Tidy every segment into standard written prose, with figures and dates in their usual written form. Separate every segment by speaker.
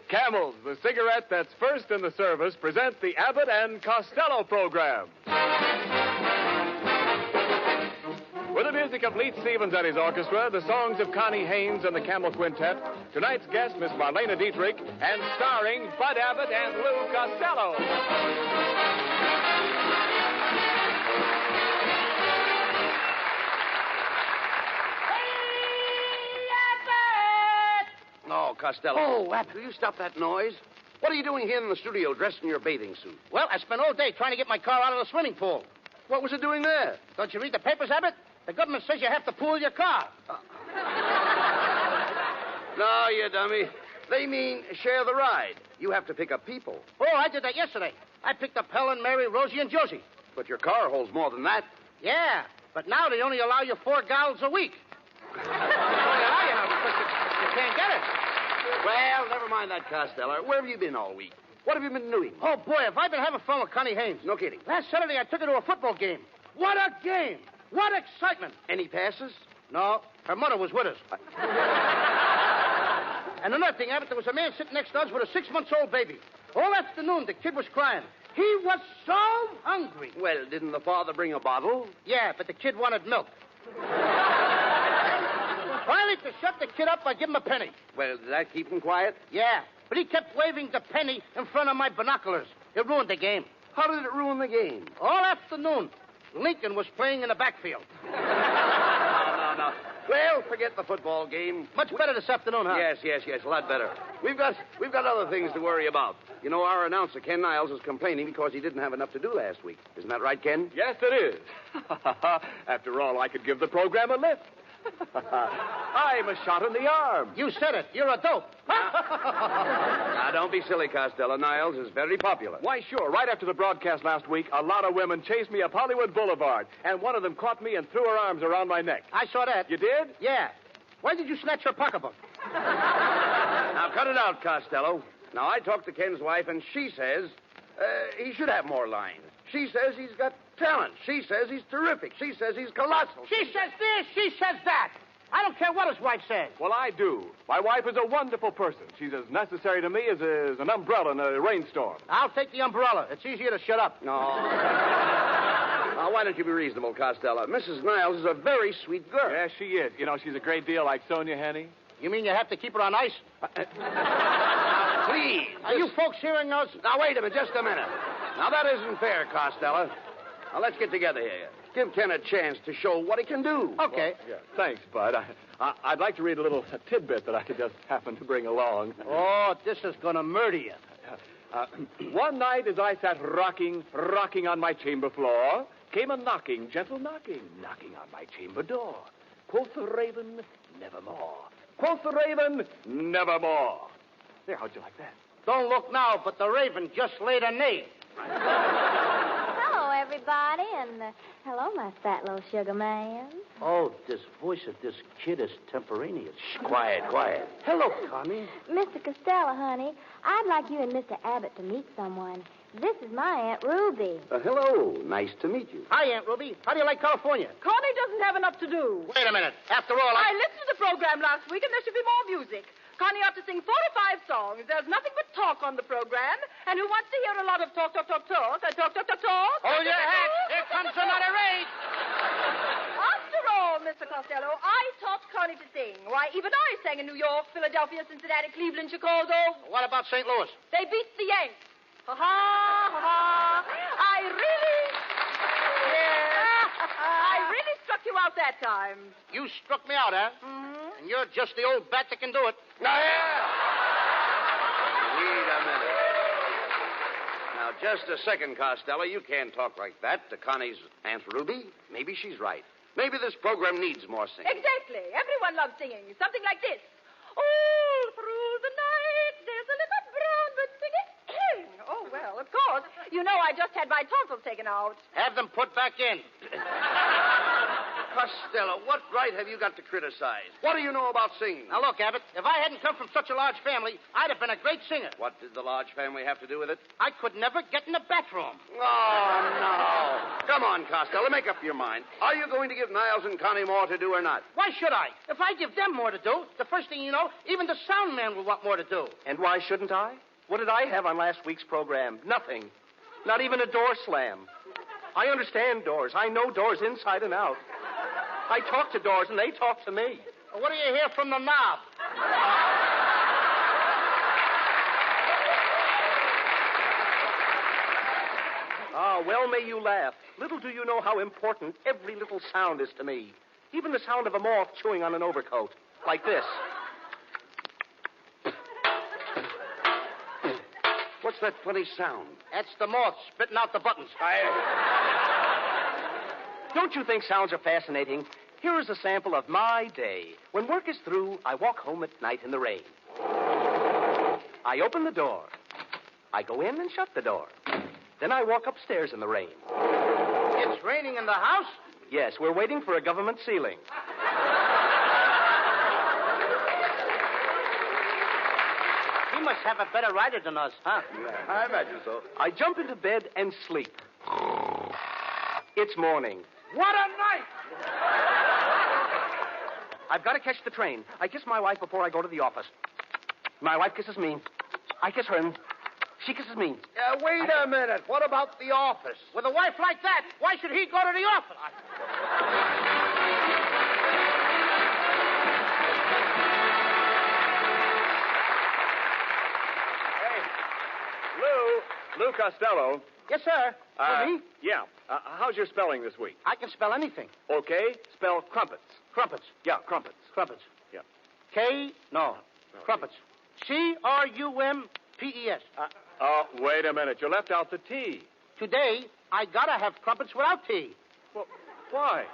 Speaker 1: Camels, the cigarette that's first in the service, present the Abbott and Costello program. With the music of Leet Stevens and his orchestra, the songs of Connie Haynes and the Camel Quintet, tonight's guest, Miss Marlena Dietrich, and starring Bud Abbott and Lou Costello.
Speaker 2: Oh, Costello. Oh, Abbott, will you stop that noise? What are you doing here in the studio dressed in your bathing suit?
Speaker 3: Well, I spent all day trying to get my car out of the swimming pool.
Speaker 2: What was it doing there?
Speaker 3: Don't you read the papers, Abbott? The government says you have to pool your car.
Speaker 2: No, you dummy. They mean share the ride. You have to pick up people.
Speaker 3: Oh, I did that yesterday. I picked up Helen, Mary, Rosie, and Josie.
Speaker 2: But your car holds more than that.
Speaker 3: Yeah, but now they only allow you 4 gallons a week. They only allow you now because you can't get it.
Speaker 2: Well, never mind that, Costello. Where have you been all week? What have you been doing?
Speaker 3: Oh, boy, have I been having fun with Connie Haynes.
Speaker 2: No kidding.
Speaker 3: Last Saturday, I took her to a football game. What a game! What excitement!
Speaker 2: Any passes?
Speaker 3: No, her mother was with us. And another thing, Abbott, there was a man sitting next to us with a 6-month-old baby. All afternoon, the kid was crying. He was so hungry.
Speaker 2: Well, didn't the father bring a bottle?
Speaker 3: Yeah, but the kid wanted milk. Finally, to shut the kid up, I give him a penny.
Speaker 2: Well, did that keep him quiet?
Speaker 3: Yeah, but he kept waving the penny in front of my binoculars. It ruined the game.
Speaker 2: How did it ruin the game?
Speaker 3: All afternoon, Lincoln was playing in the backfield.
Speaker 2: No. Well, forget the football game.
Speaker 3: Much better this afternoon, huh?
Speaker 2: Yes, a lot better. We've got other things to worry about. You know, our announcer, Ken Niles, is complaining because he didn't have enough to do last week. Isn't that right, Ken?
Speaker 1: Yes, it is. After all, I could give the program a lift. I'm a shot in the arm.
Speaker 3: You said it. You're a dope.
Speaker 2: Now, don't be silly, Costello. Niles is very popular.
Speaker 1: Why, sure. Right after the broadcast last week, a lot of women chased me up Hollywood Boulevard, and one of them caught me and threw her arms around my neck.
Speaker 3: I saw that.
Speaker 1: You did?
Speaker 3: Yeah. Why did you snatch her pocketbook?
Speaker 2: Now, cut it out, Costello. Now, I talked to Ken's wife, and she says he should have more lines. She says he's got talent. She says he's terrific. She says he's colossal.
Speaker 3: She says this, she says that. I don't care what his wife says.
Speaker 1: Well, I do. My wife is a wonderful person. She's as necessary to me as an umbrella in a rainstorm.
Speaker 3: I'll take the umbrella. It's easier to shut up.
Speaker 2: No. Now, why don't you be reasonable, Costello? Mrs. Niles is a very sweet girl.
Speaker 1: Yes, she is. You know, she's a great deal like Sonia Henny.
Speaker 3: You mean you have to keep her on ice?
Speaker 2: Now, please.
Speaker 3: Are you folks hearing us?
Speaker 2: Now, wait a minute, just a minute. Now, that isn't fair, Costello. Now, let's get together here. Give Ken a chance to show what he can do.
Speaker 3: Okay.
Speaker 1: Well, yeah. Thanks, Bud. I'd like to read a little tidbit that I just happened to bring along.
Speaker 3: Oh, this is going to murder you.
Speaker 1: One night as I sat rocking on my chamber floor, came a knocking, gentle knocking on my chamber door. Quoth the raven, nevermore. Quoth the raven, nevermore. There, how'd you like that?
Speaker 3: Don't look now, but the raven just laid an egg.
Speaker 4: Hello, everybody, and hello, my fat little sugar man.
Speaker 3: Oh, this voice of this kid is temporaneous.
Speaker 2: Shh, quiet.
Speaker 3: Hello, Connie.
Speaker 4: Mr. Costello, honey, I'd like you and Mr. Abbott to meet someone. This is my Aunt Ruby.
Speaker 2: Hello. Nice to meet you.
Speaker 3: Hi, Aunt Ruby. How do you like California?
Speaker 5: Connie doesn't have enough to do.
Speaker 3: Wait a minute. After all,
Speaker 5: I listened to the program last week, and there should be more music. Connie ought to sing 45 songs. There's nothing but talk on the program. And who wants to hear a lot of talk?
Speaker 3: Hold your hat. Here comes another raid.
Speaker 5: After all, Mr. Costello, I taught Connie to sing. Why, even I sang in New York, Philadelphia, Cincinnati, Cleveland, Chicago.
Speaker 3: What about St. Louis?
Speaker 5: They beat the Yanks. Ha-ha. I really struck you out that time.
Speaker 3: You struck me out, huh?
Speaker 5: Mm-hmm.
Speaker 3: And you're just the old bat that can do it.
Speaker 2: Now, here. Wait a minute. Now, just a second, Costello. You can't talk like that to Connie's Aunt Ruby. Maybe she's right. Maybe this program needs more singing.
Speaker 5: Exactly. Everyone loves singing. Something like this. All through the night, there's a little brown bird singing. Oh, well, of course. You know I just had my tonsils taken out.
Speaker 3: Have them put back in.
Speaker 2: Costello, what right have you got to criticize? What do you know about singing?
Speaker 3: Now, look, Abbott, if I hadn't come from such a large family, I'd have been a great singer.
Speaker 2: What did the large family have to do with it?
Speaker 3: I could never get in the bathroom.
Speaker 2: Oh, no. Come on, Costello, make up your mind. Are you going to give Niles and Connie more to do or not?
Speaker 3: Why should I? If I give them more to do, the first thing you know, even the sound man will want more to do.
Speaker 6: And why shouldn't I? What did I have on last week's program? Nothing. Not even a door slam. I understand doors. I know doors inside and out. I talk to doors, and they talk to me.
Speaker 3: Well, what do you hear from the knob?
Speaker 6: Ah, well may you laugh. Little do you know how important every little sound is to me. Even the sound of a moth chewing on an overcoat. Like this.
Speaker 2: What's that funny sound?
Speaker 3: That's the moth spitting out the buttons.
Speaker 6: Don't you think sounds are fascinating? Here is a sample of my day. When work is through, I walk home at night in the rain. I open the door. I go in and shut the door. Then I walk upstairs in the rain.
Speaker 3: It's raining in the house?
Speaker 6: Yes, we're waiting for a government ceiling.
Speaker 3: He must have a better rider than us, huh?
Speaker 2: Yeah, I imagine so.
Speaker 6: I jump into bed and sleep. It's morning.
Speaker 3: What a night!
Speaker 6: I've got to catch the train. I kiss my wife before I go to the office. My wife kisses me. I kiss her, and she kisses me.
Speaker 2: Wait a minute. What about the office?
Speaker 3: With a wife like that, why should he go to the office?
Speaker 1: Lou Costello.
Speaker 3: Yes, sir. For me?
Speaker 1: Yeah. How's your spelling this week?
Speaker 3: I can spell anything.
Speaker 1: Okay. Spell crumpets.
Speaker 3: Crumpets.
Speaker 1: Yeah, crumpets.
Speaker 3: Crumpets.
Speaker 1: Yeah.
Speaker 3: No. Crumpets. Crumpets.
Speaker 1: Wait a minute. You left out the T.
Speaker 3: Today, I gotta have crumpets without tea.
Speaker 1: Well, why?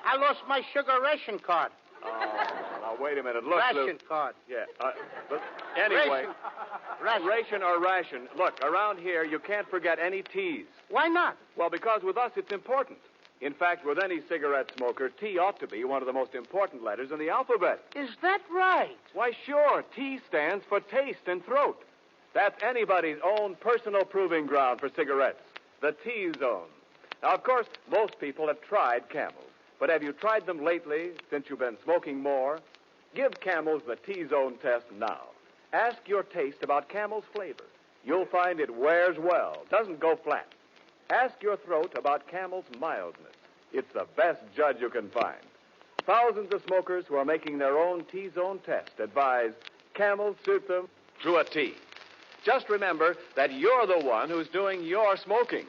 Speaker 3: I lost my sugar ration card.
Speaker 1: Now, wait a minute. Look, Lou.
Speaker 3: Ration card.
Speaker 1: Yeah. But anyway.
Speaker 3: Ration.
Speaker 1: Ration. Look, around here, you can't forget any T's.
Speaker 3: Why not?
Speaker 1: Well, because with us, it's important. In fact, with any cigarette smoker, T ought to be one of the most important letters in the alphabet.
Speaker 3: Is that right?
Speaker 1: Why, sure. T stands for taste and throat. That's anybody's own personal proving ground for cigarettes. The T-zone. Now, of course, most people have tried Camels. But have you tried them lately, since you've been smoking more? Give Camels the T-zone test now. Ask your taste about Camel's flavor. You'll find it wears well, doesn't go flat. Ask your throat about Camel's mildness. It's the best judge you can find. Thousands of smokers who are making their own T-zone test advise Camels suit them to a T. Just remember that you're the one who's doing your smoking.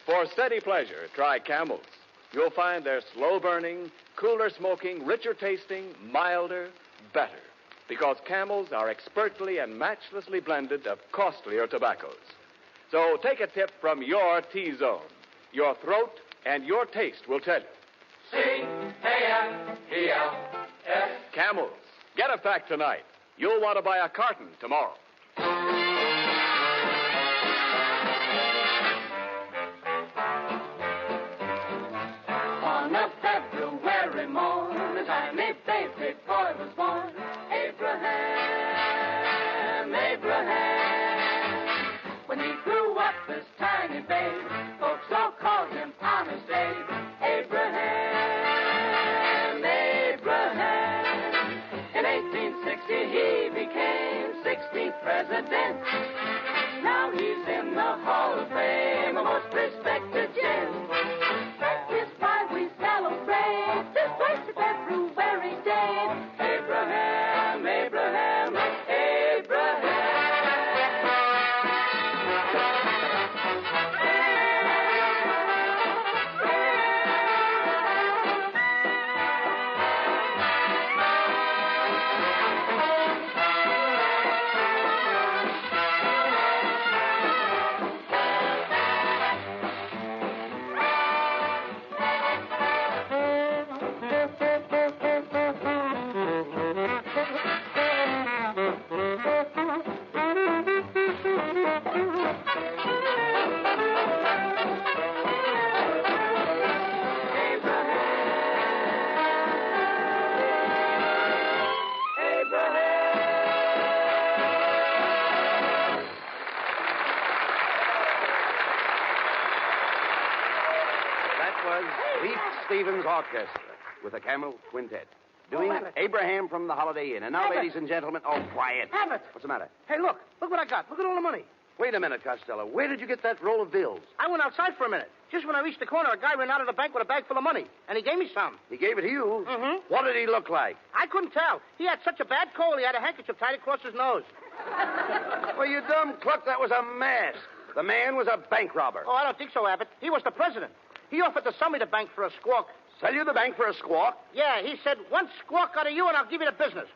Speaker 1: For steady pleasure, try Camels. You'll find they're slow-burning, cooler smoking, richer tasting, milder, better. Because Camels are expertly and matchlessly blended of costlier tobaccos. So take a tip from your T-zone. Your throat and your taste will tell you. C-A-M-E-L-S. Camels. Get a pack tonight. You'll want to buy a carton tomorrow.
Speaker 7: On a February morn, a tiny baby boy was born. Abraham. When he grew up, this tiny babe, folks all called him Honest Abe. Abraham. In 1860, he became 16th president. Now he's in the Hall of Fame, a most respected gent. That is why we celebrate this 1st of February day. Abraham, Abraham, Abraham.
Speaker 2: Stevens Orchestra with a Camel Quintet. Doing
Speaker 3: Abbott.
Speaker 2: Abraham from the Holiday Inn. And now,
Speaker 3: Abbott.
Speaker 2: ladies and gentlemen, oh, quiet.
Speaker 3: Abbott.
Speaker 2: What's the matter?
Speaker 3: Hey, look. Look what I got. Look at all the money.
Speaker 2: Wait a minute, Costello. Where did you get that roll of bills?
Speaker 3: I went outside for a minute. Just when I reached the corner, a guy ran out of the bank with a bag full of money, and he gave me some.
Speaker 2: He gave it to you?
Speaker 3: Mm-hmm.
Speaker 2: What did he look like?
Speaker 3: I couldn't tell. He had such a bad cold, he had a handkerchief tied across his nose.
Speaker 2: Well, you dumb cluck, that was a mask. The man was a bank robber.
Speaker 3: Oh, I don't think so, Abbott. He was the president. He offered to sell me the bank for a squawk.
Speaker 2: Sell you the bank for a squawk?
Speaker 3: Yeah, he said, one squawk out of you and I'll give you the business.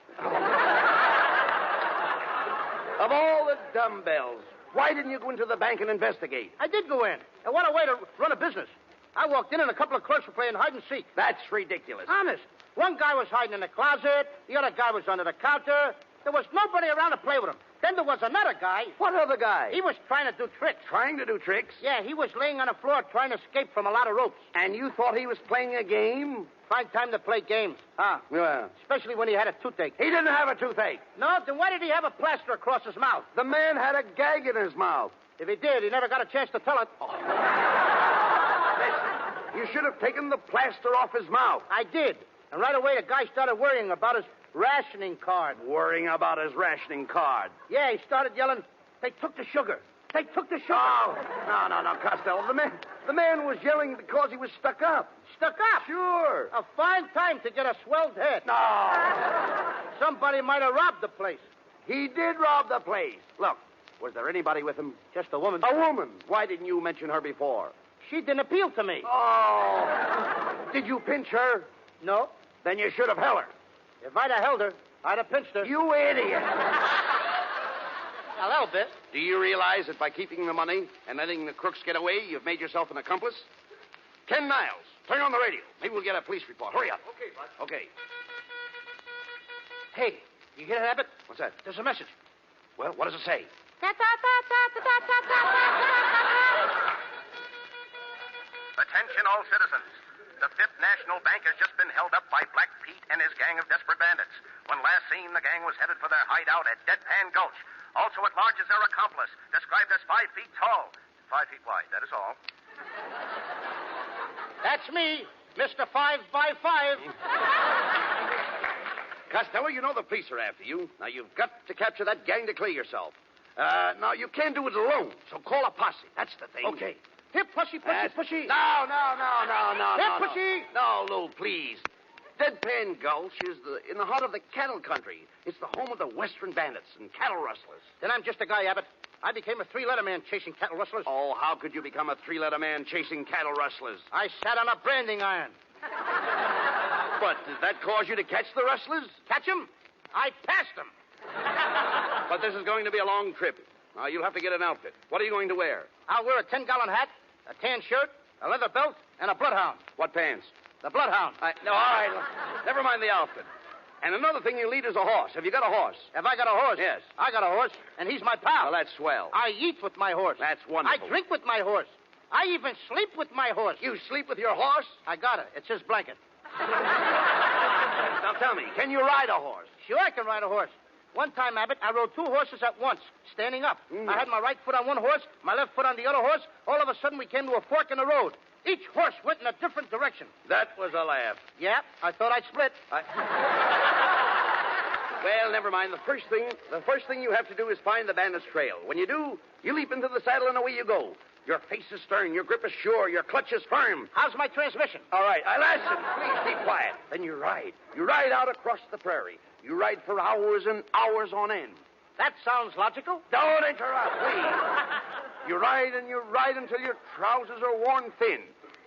Speaker 2: Of all the dumbbells, why didn't you go into the bank and investigate?
Speaker 3: I did go in. And what a way to run a business. I walked in and a couple of clerks were playing hide and seek.
Speaker 2: That's ridiculous.
Speaker 3: Honest. One guy was hiding in the closet. The other guy was under the counter. There was nobody around to play with him. Then there was another guy.
Speaker 2: What other guy?
Speaker 3: He was trying to do tricks.
Speaker 2: Trying to do tricks?
Speaker 3: Yeah, he was laying on the floor trying to escape from a lot of ropes.
Speaker 2: And you thought he was playing a game?
Speaker 3: Fine time to play games. Huh?
Speaker 2: Yeah.
Speaker 3: Especially when he had a toothache.
Speaker 2: He didn't have a toothache.
Speaker 3: No, then why did he have a plaster across his mouth?
Speaker 2: The man had a gag in his mouth.
Speaker 3: If he did, he never got a chance to tell it.
Speaker 2: Listen, you should have taken the plaster off his mouth.
Speaker 3: I did. And right away, the guy started worrying about his rationing card.
Speaker 2: Worrying about his rationing card.
Speaker 3: Yeah, he started yelling, they took the sugar. They took the sugar.
Speaker 2: Oh, no, Costello. The man was yelling because he was stuck up.
Speaker 3: Stuck up?
Speaker 2: Sure.
Speaker 3: A fine time to get a swelled head.
Speaker 2: No.
Speaker 3: Somebody might have robbed the place.
Speaker 2: He did rob the place. Look, was there anybody with him?
Speaker 3: Just a woman.
Speaker 2: A woman. Why didn't you mention her before?
Speaker 3: She didn't appeal to me.
Speaker 2: Oh. Did you pinch her?
Speaker 3: No.
Speaker 2: Then you should have held her.
Speaker 3: If I'd have held her, I'd have pinched her.
Speaker 2: You idiot.
Speaker 3: A little bit.
Speaker 2: Do you realize that by keeping the money and letting the crooks get away, you've made yourself an accomplice? Ken Niles, turn on the radio. Maybe we'll get a police report. Hurry up.
Speaker 3: Okay, Bud.
Speaker 2: Okay.
Speaker 3: Hey, you hear that, Abbott?
Speaker 2: What's that?
Speaker 3: There's a message.
Speaker 2: Well, what does it say?
Speaker 8: Attention all citizens. The Fifth National Bank has just been held up by Black Pete and his gang of desperate bandits. When last seen, the gang was headed for their hideout at Deadpan Gulch. Also at large is their accomplice, described as 5 feet tall. 5 feet wide, that is all.
Speaker 3: That's me, Mr. 5x5.
Speaker 2: Costello, you know the police are after you. Now, you've got to capture that gang to clear yourself. Now, you can't do it alone, so call a posse. That's the thing.
Speaker 3: Okay. Here, pushy.
Speaker 2: No.
Speaker 3: Here, pushy.
Speaker 2: No, Lou, please. Deadpan Gulch is in the heart of the cattle country. It's the home of the Western bandits and cattle rustlers.
Speaker 3: Then I'm just a guy, Abbott. I became a 3-letter man chasing cattle rustlers.
Speaker 2: Oh, how could you become a 3-letter man chasing cattle rustlers?
Speaker 3: I sat on a branding iron.
Speaker 2: But did that cause you to catch the rustlers?
Speaker 3: Catch 'em? I passed 'em.
Speaker 2: But this is going to be a long trip. Now, you'll have to get an outfit. What are you going to wear?
Speaker 3: I'll wear a 10-gallon hat, a tan shirt, a leather belt, and a bloodhound.
Speaker 2: What pants?
Speaker 3: The bloodhound.
Speaker 2: No, all right. Never mind the outfit. And another thing you'll need is a horse. Have you got a horse?
Speaker 3: Have I got a horse?
Speaker 2: Yes.
Speaker 3: I got a horse, and he's my pal.
Speaker 2: Well, that's swell.
Speaker 3: I eat with my horse.
Speaker 2: That's wonderful.
Speaker 3: I drink with my horse. I even sleep with my horse.
Speaker 2: You sleep with your horse?
Speaker 3: I got it. It's his blanket.
Speaker 2: Now, tell me, can you ride a horse?
Speaker 3: Sure, I can ride a horse. One time, Abbott, I rode 2 horses at once, standing up. I had my right foot on one horse, my left foot on the other horse. All of a sudden, we came to a fork in the road. Each horse went in a different direction.
Speaker 2: That was a laugh.
Speaker 3: Yeah, I thought I'd split.
Speaker 2: Well, never mind. The first thing you have to do is find the bandit's trail. When you do, you leap into the saddle and away you go. Your face is stern, your grip is sure, your clutch is firm.
Speaker 3: How's my transmission?
Speaker 2: All right, listen, please keep quiet. Then you ride. You ride out across the prairie. You ride for hours and hours on end.
Speaker 3: That sounds logical.
Speaker 2: Don't interrupt, please. You ride and you ride until your trousers are worn thin.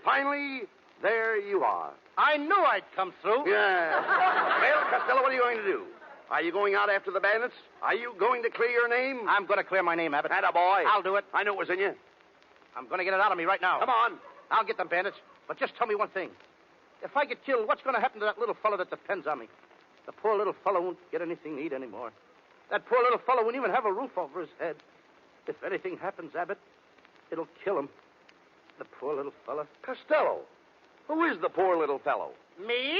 Speaker 2: Finally, there you are.
Speaker 3: I knew I'd come through.
Speaker 2: Yeah. Well, Costello, what are you going to do? Are you going out after the bandits? Are you going to clear your name?
Speaker 3: I'm going to clear my name, Abbott.
Speaker 2: Attaboy.
Speaker 3: I'll do it.
Speaker 2: I knew it was in you.
Speaker 3: I'm going to get it out of me right now.
Speaker 2: Come on.
Speaker 3: I'll get them bandits. But just tell me one thing. If I get killed, what's going to happen to that little fellow that depends on me? The poor little fellow won't get anything to eat anymore. That poor little fellow won't even have a roof over his head. If anything happens, Abbott, it'll kill him. The poor little fellow.
Speaker 2: Costello, who is the poor little fellow?
Speaker 3: Me?